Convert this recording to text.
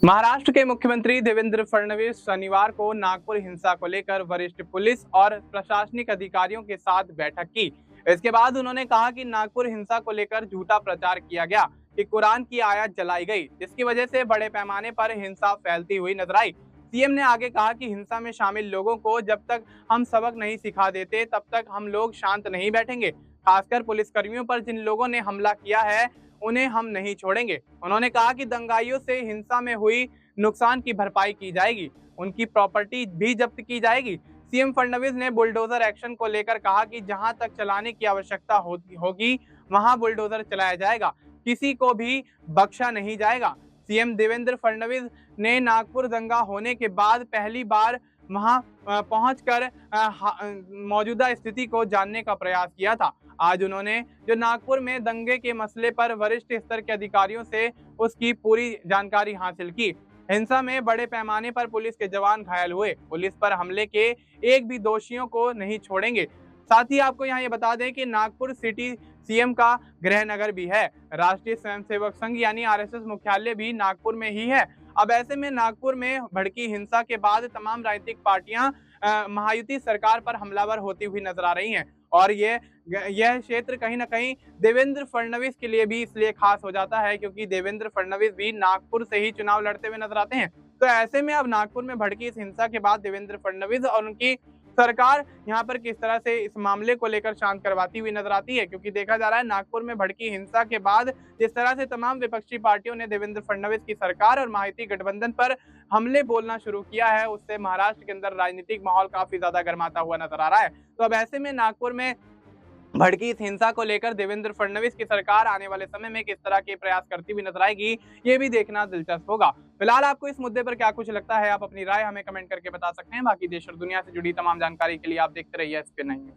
महाराष्ट्र के मुख्यमंत्री देवेंद्र फडणवीस शनिवार को नागपुर हिंसा को लेकर वरिष्ठ पुलिस और प्रशासनिक अधिकारियों के साथ बैठक की। इसके बाद उन्होंने कहा कि नागपुर हिंसा को लेकर झूठा प्रचार किया गया कि कुरान की आयत जलाई गई, जिसकी वजह से बड़े पैमाने पर हिंसा फैलती हुई नजर आई। सीएम ने आगे कहा कि हिंसा में शामिल लोगों को जब तक हम सबक नहीं सिखा देते तब तक हम लोग शांत नहीं बैठेंगे। खासकर पुलिसकर्मियों पर जिन लोगों ने हमला किया है उन्हें हम नहीं छोड़ेंगे। उन्होंने कहा कि दंगाइयों से हिंसा में हुई नुकसान की भरपाई की जाएगी, उनकी प्रॉपर्टी भी जब्त की जाएगी। सीएम फडणवीस ने बुलडोजर एक्शन को लेकर कहा कि जहां तक चलाने की आवश्यकता होगी वहां बुलडोजर चलाया जाएगा, किसी को भी बख्शा नहीं जाएगा। सीएम देवेंद्र फडणवीस ने नागपुर दंगा होने के बाद पहली बार वहां पहुंचकर मौजूदा स्थिति को जानने का प्रयास किया था। आज उन्होंने जो नागपुर में दंगे के मसले पर वरिष्ठ स्तर के अधिकारियों से उसकी पूरी जानकारी हासिल की। हिंसा में बड़े पैमाने पर पुलिस के जवान घायल हुए। पुलिस पर हमले के एक भी दोषियों को नहीं छोड़ेंगे। साथ ही आपको यहाँ ये बता दें कि नागपुर सिटी सीएम का गृह नगर भी है। राष्ट्रीय स्वयंसेवक संघ यानी आरएसएस मुख्यालय भी नागपुर में ही है। अब ऐसे में नागपुर में भड़की हिंसा के बाद तमाम राजनीतिक पार्टियां महायुति सरकार पर हमलावर होती हुई नजर आ रही हैं और यह क्षेत्र कहीं ना कहीं देवेंद्र फडणवीस के लिए भी इसलिए खास हो जाता है क्योंकि देवेंद्र फडणवीस भी नागपुर से ही चुनाव लड़ते हुए नजर आते हैं। तो ऐसे में अब नागपुर में भड़की इस हिंसा के बाद देवेंद्र फडणवीस और उनकी सरकार यहाँ पर किस तरह से इस मामले को लेकर शांत करवाती हुई नजर आती है, क्योंकि देखा जा रहा है नागपुर में भड़की हिंसा के बाद जिस तरह से तमाम विपक्षी पार्टियों ने देवेंद्र फडणवीस की सरकार और महायुति गठबंधन पर हमले बोलना शुरू किया है, उससे महाराष्ट्र के अंदर राजनीतिक माहौल काफी ज्यादा गर्माता हुआ नजर आ रहा है। तो अब ऐसे में नागपुर में भड़की इस हिंसा को लेकर देवेंद्र फडणवीस की सरकार आने वाले समय में किस तरह के प्रयास करती हुई नजर आएगी, ये भी देखना दिलचस्प होगा। फिलहाल आपको इस मुद्दे पर क्या कुछ लगता है, आप अपनी राय हमें कमेंट करके बता सकते हैं। बाकी देश और दुनिया से जुड़ी तमाम जानकारी के लिए आप देखते रहिए एसपीएन न्यूज़।